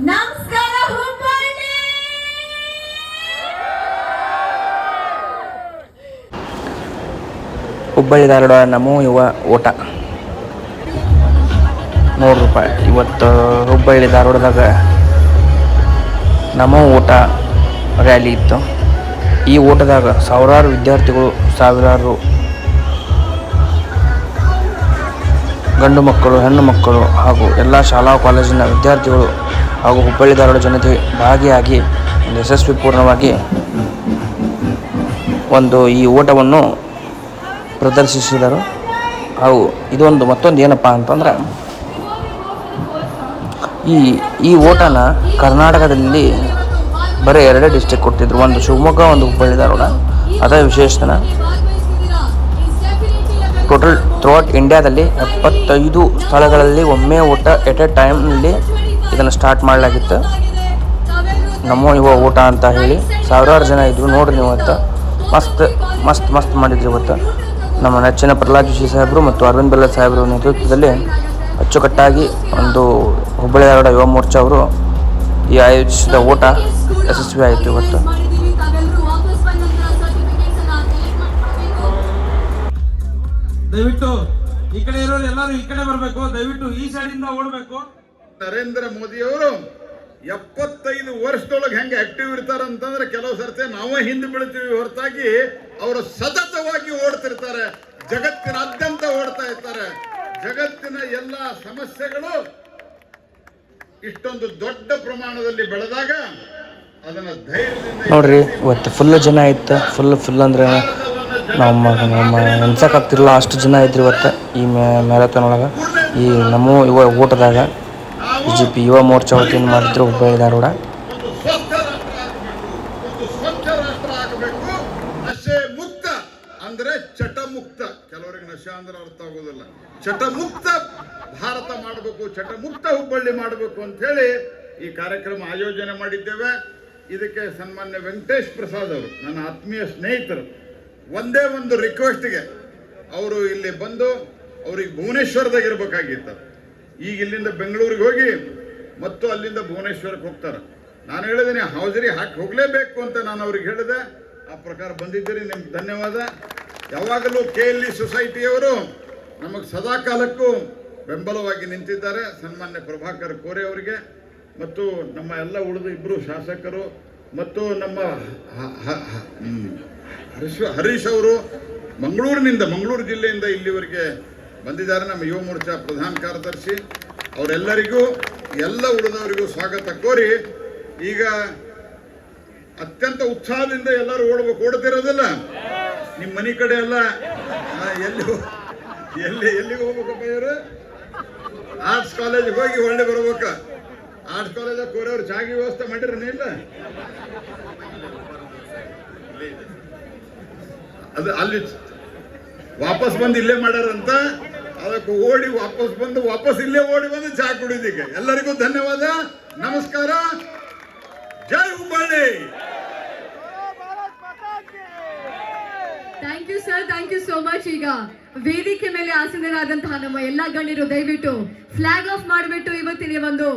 ನಮಸ್ಕಾರ ಹುಬ್ಬಳ್ಳಿ. ಹುಬ್ಬಳ್ಳಿ ಧಾರವಾಡ ನಮೋ ಯುವ ಓಟ ₹100. ಇವತ್ತು ಹುಬ್ಬಳ್ಳಿ ಧಾರವಾಡದಾಗ ನಮೋ ಓಟ ರ್ಯಾಲಿ ಇತ್ತು. ಈ ಓಟದಾಗ ಸಾವಿರಾರು ವಿದ್ಯಾರ್ಥಿಗಳು, ಸಾವಿರಾರು ಗಂಡು ಮಕ್ಕಳು, ಹೆಣ್ಣು ಮಕ್ಕಳು ಹಾಗೂ ಎಲ್ಲ ಶಾಲಾ ಕಾಲೇಜಿನ ವಿದ್ಯಾರ್ಥಿಗಳು ಹಾಗೂ ಹುಬ್ಬಳ್ಳಿ ಧಾರವಾಡ ಜನತೆ ಭಾಗಿಯಾಗಿ ಒಂದು ಯಶಸ್ವಿಪೂರ್ಣವಾಗಿ ಈ ಓಟವನ್ನು ಪ್ರದರ್ಶಿಸಿದರು. ಹಾಗೂ ಇದೊಂದು ಮತ್ತೊಂದು ಏನಪ್ಪ ಅಂತಂದ್ರೆ, ಈ ಓಟನ ಕರ್ನಾಟಕದಲ್ಲಿ ಬರೀ 2 ಡಿಸ್ಟ್ರಿಕ್ಟ್ ಕೊಡ್ತಿದ್ರು, ಒಂದು ಶಿವಮೊಗ್ಗ, ಒಂದು ಹುಬ್ಬಳ್ಳಿ ಧಾರವಾಡ. ಅದೇ ವಿಶೇಷತನ ಟೋಟಲ್ ಥ್ರೂಔಟ್ ಇಂಡಿಯಾದಲ್ಲಿ 75 ಸ್ಥಳಗಳಲ್ಲಿ ಒಮ್ಮೆ ಓಟ ಎಟ್ ಎ ಟೈಮ್ನಲ್ಲಿ ಇದನ್ನು ಸ್ಟಾರ್ಟ್ ಮಾಡಲಾಗಿತ್ತು. ನಮೋ ಯುವ ಓಟ ಅಂತ ಹೇಳಿ ಸಾವಿರಾರು ಜನ ಇದ್ದರು. ನೋಡ್ರಿ ನೀವು, ಇವತ್ತು ಮಸ್ತ್ ಮಾಡಿದ್ರು. ಇವತ್ತು ನಮ್ಮ ನೆಚ್ಚಿನ ಪ್ರಹ್ಲಾದ್ ಜೋಶಿ ಸಾಹೇಬರು ಮತ್ತು ಅರವಿಂದ್ ಬೆಲ್ಲದ್ ಸಾಹೇಬರು ನೇತೃತ್ವದಲ್ಲಿ ಅಚ್ಚುಕಟ್ಟಾಗಿ ಒಂದು ಹುಬ್ಬಳ್ಳಿ ಧಾರವಾಡ ಯುವ ಮೋರ್ಚಾ ಅವರು ಈ ಆಯೋಜಿಸಿದ ಓಟ ಯಶಸ್ವಿ ಆಯಿತು. ಇವತ್ತು ದಯವಿಟ್ಟು ಈ ಕಡೆ ಇರೋರು ಎಲ್ಲರೂ ಈ ಕಡೆ ಬರಬೇಕು. ದಯವಿಟ್ಟು ಈ ಸೈಡಿಂದ ಓಡಬೇಕು. ನರೇಂದ್ರ ಮೋದಿಯವರು 75 ವರ್ಷದೊಳಗೆ ಹೆಂಗೆ ಆಕ್ಟಿವ್ ಇರ್ತಾರಂತಂದ್ರೆ, ಕೆಲವು ಸರ್ತಿ ನಾವೇ ಹಿಂದೆ ಬೀಳ್ತೀವಿ ಹೊರತಾಗಿ ಅವರು ಸತತವಾಗಿ ಓಡ್ತಿರ್ತಾರೆ. ಜಗತ್ತಿನಾದ್ಯಂತ ಓಡ್ತಾ ಇರ್ತಾರೆ. ಜಗತ್ತಿನ ಎಲ್ಲ ಸಮಸ್ಯೆಗಳು ಇಷ್ಟೊಂದು ದೊಡ್ಡ ಪ್ರಮಾಣದಲ್ಲಿ ಬೆಳೆದಾಗ ಅದನ್ನ ಧೈರ್ಯದಿಂದ ನೋಡ್ರಿ, ಇವತ್ತು ಫುಲ್ ಜನ ಇತ್ತು. ಫುಲ್ ಅಂದ್ರೆ ನಮ್ಮ ನೆನ್ಸಕ್ಕಾಗ್ತಿರಲ್ಲ ಅಷ್ಟು ಜನ ಇದ್ರು ಇವತ್ತು ಈ ಮ್ಯಾರಥಾನ್ ಒಳಗೆ. ಈ ನಮೋ ಯುವ ಓಟದಾಗ BJP ಯುವ ಮೋರ್ಚಾ ವತಿಯಿಂದ ಮಾಡಿದ್ರು ಹುಬ್ಬಳ್ಳಿ ಧಾರವಾಡ. ಒಂದು ಸ್ವಚ್ಛ ರಾಷ್ಟ್ರ ಆಗಬೇಕು. ನಶೆ ಮುಕ್ತ ಅಂದ್ರೆ ಚಟ ಮುಕ್ತ. ಕೆಲವರಿಗೆ ನಶೆ ಅಂದ್ರೆ ಅರ್ಥ ಆಗೋದಿಲ್ಲ. ಚಟ ಮುಕ್ತ ಭಾರತ ಮಾಡಬೇಕು, ಚಟ ಮುಕ್ತ ಹುಬ್ಬಳ್ಳಿ ಮಾಡಬೇಕು ಅಂತ ಹೇಳಿ ಈ ಕಾರ್ಯಕ್ರಮ ಆಯೋಜನೆ ಮಾಡಿದ್ದೇವೆ. ಇದಕ್ಕೆ ಸನ್ಮಾನ್ಯ ವೆಂಕಟೇಶ್ ಪ್ರಸಾದ್ ಅವರು, ನನ್ನ ಆತ್ಮೀಯ ಸ್ನೇಹಿತರು, ಒಂದೇ ಒಂದು ರಿಕ್ವೆಸ್ಟ್ಗೆ ಅವರು ಇಲ್ಲಿ ಬಂದು, ಅವ್ರಿಗೆ ಭುವನೇಶ್ವರದಾಗ ಇರಬೇಕಾಗಿತ್ತು. ಈಗ ಇಲ್ಲಿಂದ ಬೆಂಗಳೂರಿಗೆ ಹೋಗಿ ಮತ್ತು ಅಲ್ಲಿಂದ ಭುವನೇಶ್ವರಕ್ಕೆ ಹೋಗ್ತಾರೆ. ನಾನು ಹೇಳಿದ್ದೀನಿ ಹಾಜರಿ ಹಾಕಿ ಹೋಗಲೇಬೇಕು ಅಂತ ನಾನು ಅವ್ರಿಗೆ ಹೇಳಿದೆ. ಆ ಪ್ರಕಾರ ಬಂದಿದ್ದೀರಿ, ನಿಮ್ಗೆ ಧನ್ಯವಾದ. ಯಾವಾಗಲೂ KLE ಸೊಸೈಟಿಯವರು ನಮಗೆ ಸದಾ ಕಾಲಕ್ಕೂ ಬೆಂಬಲವಾಗಿ ನಿಂತಿದ್ದಾರೆ. ಸನ್ಮಾನ್ಯ ಪ್ರಭಾಕರ್ ಕೋರೆ ಅವರಿಗೆ ಮತ್ತು ನಮ್ಮ ಎಲ್ಲ ಉಳಿದ 2 ಶಾಸಕರು ಮತ್ತು ನಮ್ಮ ಹರೀಶ್ ಅವರು ಮಂಗಳೂರು ಜಿಲ್ಲೆಯಿಂದ ಇಲ್ಲಿವರೆಗೆ ಬಂದಿದ್ದಾರೆ. ನಮ್ಮ ಯುವ ಮೋರ್ಚಾ ಪ್ರಧಾನ ಕಾರ್ಯದರ್ಶಿ ಅವರೆಲ್ಲರಿಗೂ ಎಲ್ಲ ಉಳಿದವರಿಗೂ ಸ್ವಾಗತ ಕೋರಿ, ಈಗ ಅತ್ಯಂತ ಉತ್ಸಾಹದಿಂದ ಎಲ್ಲರೂ ಓಡ್ತಿರೋದಿಲ್ಲ. ನಿಮ್ಮ ಮನೆ ಕಡೆ ಎಲ್ಲ ಎಲ್ಲಿಗೆ ಹೋಗ್ಬೇಕಪ್ಪ ಇವರು? ಆರ್ಟ್ಸ್ ಕಾಲೇಜಿಗೆ ಹೋಗಿ ಒಳ್ಳೆ ಬರ್ಬೇಕ. ಆರ್ಟ್ಸ್ ಕಾಲೇಜಾಗ ಕೋರವ್ರು ಚಾಗಿ ವ್ಯವಸ್ಥೆ ಮಾಡಿರನೇ ಇಲ್ಲ? ಅದು ಅಲ್ಲಿ ವಾಪಸ್ ಬಂದು ಇಲ್ಲೇ ಮಾಡ್ಯಾರಂತ. ಅದಕ್ಕೆ ಓಡಿ ವಾಪಸ್ ಇಲ್ಲೇ ಓಡಿ ಬಂದು ಚಹಾ ಕುಡಿದಿಕ್ಕೆ. ಎಲ್ಲರಿಗೂ ಧನ್ಯವಾದ, ನಮಸ್ಕಾರ, ಜೈ Hubballi. Thank you sir, thank you so much. ಈಗ ವೇದಿಕೆ ಮೇಲೆ ಆಸೀನರಾದಂತಹ ನಮ್ಮ ಎಲ್ಲ ಗಣ್ಯರು ದಯವಿಟ್ಟು ಫ್ಲಾಗ್ ಆಫ್ ಮಾಡಿಬಿಟ್ಟು ಇವತ್ತಿನ ಒಂದು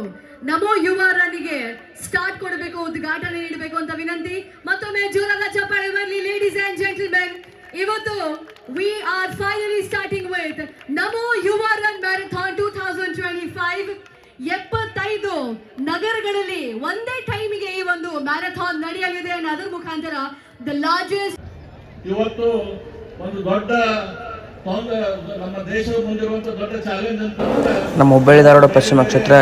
ನಮೋ ಯುವ ರನ್ನಿಗೆ ಸ್ಟಾರ್ಟ್ ಕೊಡಬೇಕು, ಉದ್ಘಾಟನೆ ನೀಡಬೇಕು ಅಂತ ವಿನಂತಿ. ಮತ್ತೊಮ್ಮೆ ಜೋರಾದ ಚಪ್ಪಾಳೆ ಬರಲಿ ಲೇಡೀಸ್ ಅಂಡ್ ಜೆಂಟಲ್ಮೆನ್. ಇವತ್ತು we are finally starting with ನಮೋ ಯುವ ರನ್ ಮ್ಯಾರಥಾನ್ 2025. 75 ನಗರಗಳಲ್ಲಿ ಒಂದೇ ಟೈಮಿಗೆ ಈ ಒಂದು ಮ್ಯಾರಥಾನ್ ನಡೆಯಲಿದೆ. ಅದರ ಮುಖಾಂತರ ದ ಲಾರ್ಜೆಸ್ಟ್ ಇವತ್ತು ಒಂದು ದೊಡ್ಡ ನಮ್ಮ ದೇಶದ ಮುಂದಿರುವಂತ ದೊಡ್ಡ ಚಾಲೆಂಜ್ ಅಂತ ನಮ್ಮ ಹುಬ್ಬಳ್ಳಿ ಧಾರವಾಡ ಪಶ್ಚಿಮ ಕ್ಷೇತ್ರ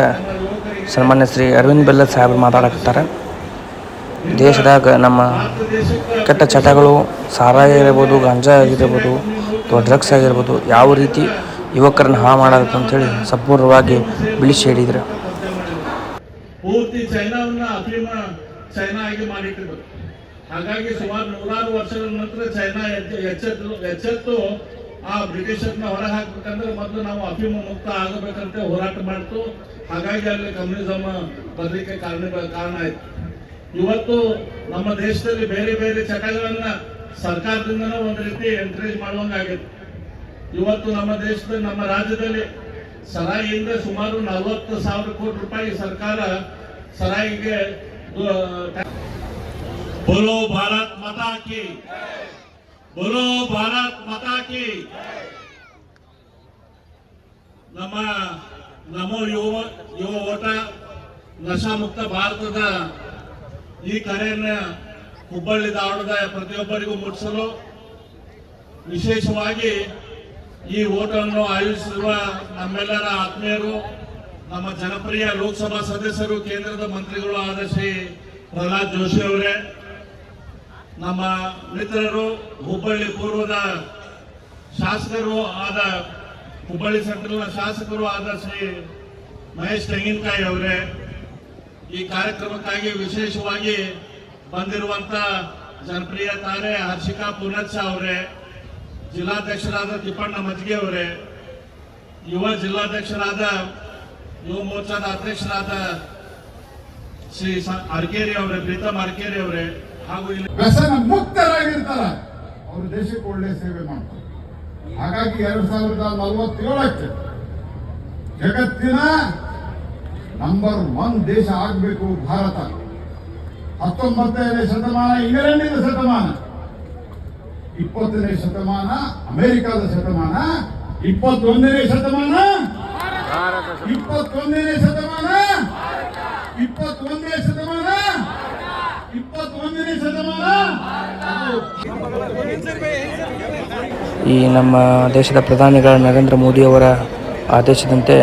ಸನ್ಮಾನ್ಯ ಶ್ರೀ ಅರವಿಂದ್ ಬೆಲ್ಲದ್ ಸಾಹೇಬರು ಮಾತಾಡಕತ್ತಾರೆ. ದೇಶದಾಗ ನಮ್ಮ ಕೆಟ್ಟ ಚಟಗಳು, ಸಾರಾಯ ಇರ್ಬೋದು, ಗಾಂಜಾ ಆಗಿರ್ಬೋದು ಅಥವಾ ಡ್ರಗ್ಸ್ ಆಗಿರ್ಬೋದು, ಯಾವ ರೀತಿ ಯುವಕರನ್ನ ಹಾಳು ಮಾಡಾಗುತ್ತೆ ಅಂತೇಳಿ ಸಂಪೂರ್ಣವಾಗಿ ಬಿಳಿಸಿ ಹೇಳಿದ್ರು. ಪೂರ್ತಿ ಚೈನಾವನ್ನ ಅಫೀಮ ಚೈನಾ ಆಗಿ ಮಾಡಿಟ್ಟಿದ್ರು. ಹಾಗಾಗಿ ಸುಮಾರು 100 ವರ್ಷಗಳ ನಂತರ ಚೈನಾ ಎಚ್ಚೆತ್ತು ಆ ಬ್ರಿಟಿಷರ್ನ ಹೊರ ಹಾಕ್ಬೇಕಂದ್ರೆ ಮೊದಲು ನಾವು ಅಫೀಮ ಮುಕ್ತ ಆಗಬೇಕಂತ ಹೋರಾಟ ಮಾಡ್ತು. ಹಾಗಾಗಿ ಅಲ್ಲಿ ಕಮ್ಯುನಿಸಮ್ ಬರ್ಲಿಕ್ಕೆ ಕಾರಣ ಆಯ್ತು. ಇವತ್ತು ನಮ್ಮ ದೇಶದಲ್ಲಿ ಬೇರೆ ಬೇರೆ ಚಟಗಳನ್ನ ಸರ್ಕಾರದಿಂದನೂ ಒಂದು ರೀತಿ ಎನ್ಕರೇಜ್ ಮಾಡುವಂಗಾಗಿತ್ತು. ಇವತ್ತು ನಮ್ಮ ದೇಶದಲ್ಲಿ, ನಮ್ಮ ರಾಜ್ಯದಲ್ಲಿ ಸರಾಯಿಯಿಂದ ಸುಮಾರು 40,000 ಕೋಟಿ ರೂಪಾಯಿ ಸರ್ಕಾರ ಸರಾಯಿಗೆ ಬೋಲೋ ಭಾರತ್ ಮಾತಾ ಕಿ, ಬೋಲೋ ಭಾರತ್ ಮಾತಾ ಕಿ. ನಮ್ಮ ನಮೋ ಯುವ ಓಟ ನಶಾಮುಕ್ತ ಭಾರತದ ಈ ಕರೆಯನ್ನ ಹುಬ್ಬಳ್ಳಿ ಧಾರವಾಡದ ಪ್ರತಿಯೊಬ್ಬರಿಗೂ ಮುಟ್ಟಿಸಲು ವಿಶೇಷವಾಗಿ ಈ ಓಟವನ್ನು ಆಯೋಜಿಸಿರುವ ನಮ್ಮೆಲ್ಲರ ಆತ್ಮೀಯರು, ನಮ್ಮ ಜನಪ್ರಿಯ ಲೋಕಸಭಾ ಸದಸ್ಯರು, ಕೇಂದ್ರದ ಮಂತ್ರಿಗಳು ಆದ ಶ್ರೀ ಪ್ರಹ್ಲಾದ್ ಜೋಶಿ ಅವರೇ, ನಮ್ಮ ಮಿತ್ರರು, ಹುಬ್ಬಳ್ಳಿ ಪೂರ್ವದ ಶಾಸಕರು ಆದ, ಹುಬ್ಬಳ್ಳಿ ಸೆಂಟ್ರಲ್ನ ಶಾಸಕರು ಆದ ಶ್ರೀ ಮಹೇಶ್ ತೆಂಗಿನಕಾಯಿ ಅವರೇ, ಈ ಕಾರ್ಯಕ್ರಮಕ್ಕಾಗಿ ವಿಶೇಷವಾಗಿ ಬಂದಿರುವಂತ ಜನಪ್ರಿಯ ತಾರೆ ಹರ್ಷಿಕಾ ಪೂನಚ್ಚ ಅವರೇ, ಜಿಲ್ಲಾಧ್ಯಕ್ಷರಾದ ತಿಪ್ಪಣ್ಣ ಮಜ್ಗೆ ಅವರೇ, ಯುವ ಜಿಲ್ಲಾಧ್ಯಕ್ಷರಾದ ಯುವ ಮೋರ್ಚಾದ ಅಧ್ಯಕ್ಷರಾದ ಶ್ರೀ ಅರ್ಕೇರಿ ಅವರೇ, ಪ್ರೀತಮ್ ಅರ್ಕೇರಿ ಅವರೇ, ಹಾಗೂ ಇಲ್ಲಿ ವ್ಯಸನ ಮುಕ್ತರಾಗಿರ್ತಾರ, ಅವರು ದೇಶಕ್ಕೆ ಒಳ್ಳೆ ಸೇವೆ ಮಾಡ್ತಾರೆ. ಹಾಗಾಗಿ 2047ಕ್ಕೆ ಜಗತ್ತಿನ ನಂಬರ್ 1 ದೇಶ ಆಗಬೇಕು ಭಾರತ. 19ನೇ ಶತಮಾನ ಇಂಗ್ಲೆಂಡಿನ ಶತಮಾನ, 20ನೇ ಶತಮಾನ ಅಮೆರಿಕದ ಶತಮಾನ, 21ನೇ ಶತಮಾನ 21ನೇ ಶತಮಾನ 21ನೇ ಶತಮಾನ 21ನೇ ಶತಮಾನ. ಈ ನಮ್ಮ ದೇಶದ ಪ್ರಧಾನಿಗಳ ನರೇಂದ್ರ ಮೋದಿಯವರ ಆದೇಶದಂತೆ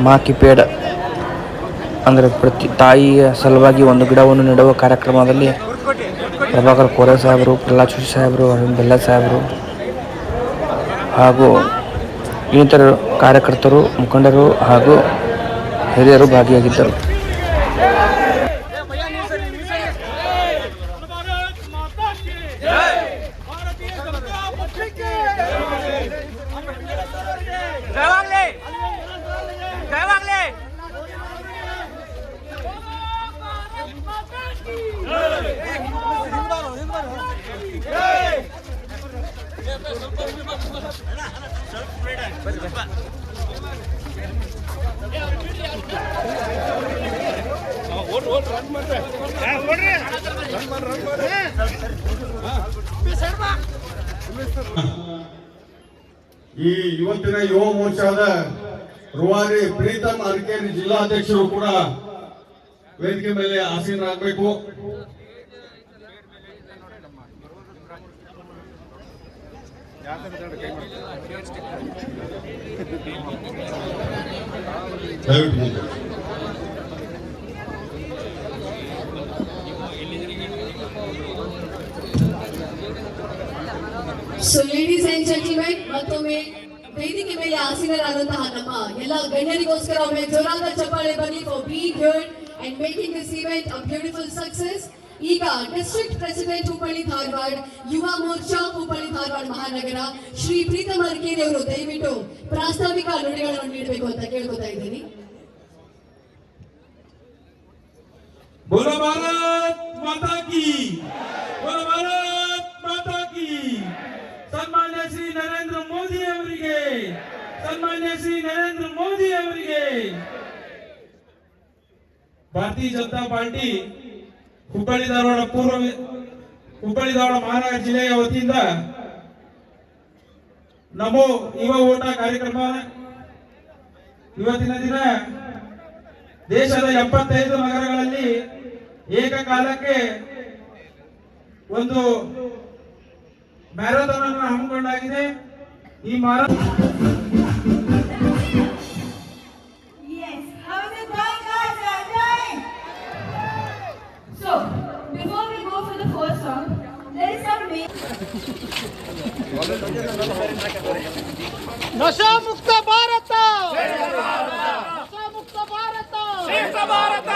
ಮಾ ಕಿ ಪೇಡ ಅಂದರೆ ಪ್ರತಿ ತಾಯಿಯ ಸಲುವಾಗಿ ಒಂದು ಗಿಡವನ್ನು ನೆಡುವ ಕಾರ್ಯಕ್ರಮದಲ್ಲಿ ಪ್ರಭಾಕರ್ ಕೋರೆ ಸಾಹೇಬರು, ಪ್ರಹ್ಲಾದ್ ಜೋಶಿ ಸಾಹೇಬರು, ಅರವಿಂದ್ ಬೆಲ್ಲ ಸಾಹೇಬರು ಹಾಗೂ ಇನ್ನಿತರ ಕಾರ್ಯಕರ್ತರು, ಮುಖಂಡರು ಹಾಗೂ ಹಿರಿಯರು ಭಾಗಿಯಾಗಿದ್ದರು. ಈ ಇವತ್ತಿನ ಯುವ ಮೋರ್ಚಾದ ರೂವಾರಿ ಪ್ರೀತಮ್ ಅರ್ಕೇರಿ ಜಿಲ್ಲಾಧ್ಯಕ್ಷರು ಕೂಡ ವೇದಿಕೆ ಮೇಲೆ ಆಸೀನರಾಗಬೇಕು. ಸೊ ಲೇಡೀಸ್ ಅಂಡ್ ಜೆಂಟಲ್ಮೆನ್, ಮತ್ತೊಮ್ಮೆ ವೇದಿಕೆ ಮೇಲೆ ಆಸೀನರಾದಂತಹ ನಮ್ಮ ಎಲ್ಲ ಗಣ್ಯರಿಗೋಸ್ಕರ ಒಮ್ಮೆ ಜೋರಾದ ಚಪ್ಪಾಳೆ ಬನ್ನಿ for being here and making this event a beautiful success. ಈಗ ಡಿಸ್ಟ್ರಿಕ್ಟ್ ಪ್ರೆಸಿಡೆಂಟ್ ಹುಬ್ಬಳ್ಳಿ ಧಾರವಾಡ, ಯುವ ಮೋರ್ಚಾ ಹುಬ್ಬಳ್ಳಿ ಧಾರವಾಡ ಮಹಾನಗರ ಶ್ರೀ ಪ್ರೀತಮ್ ಅರ್ಕೇರಿ ಅವರು ದಯವಿಟ್ಟು ಪ್ರಾಸ್ತಾವಿಕ ನುಡಿಗಳನ್ನು ನೀಡಬೇಕು ಅಂತ ಕೇಳ್ಕೊತಾ ಇದ್ದೀನಿ. बोलो भारत माता की, बोलो भारत माता की. सन्मान्य श्री नरेंद्र मोदी ಅವರಿಗೆ, सन्मान्य श्री नरेंद्र मोदी ಅವರಿಗೆ ಭಾರತೀಯ ಜನತಾ ಪಾರ್ಟಿ ಹುಬ್ಬಳ್ಳಿ ಧಾರವಾಡ ಮಹಾನಗರ ಜಿಲ್ಲೆಯ ವತಿಯಿಂದ ನಮೋ ಯುವ ಓಟ ಕಾರ್ಯಕ್ರಮ ಇವತ್ತಿನ ದಿನ ದೇಶದ 75 ನಗರಗಳಲ್ಲಿ ಏಕಕಾಲಕ್ಕೆ ಒಂದು ಮ್ಯಾರಥಾನ್ ಅನ್ನು ಹಮ್ಮಿಕೊಳ್ಳಲಾಗಿದೆ. ಈ ಮ್ಯಾರಥಾನ್ ನಶಾ ಮುಕ್ತ ಭಾರತ, ನಶಾ ಮುಕ್ತ ಭಾರತ, ಶ್ರೇಷ್ಠ ಭಾರತ.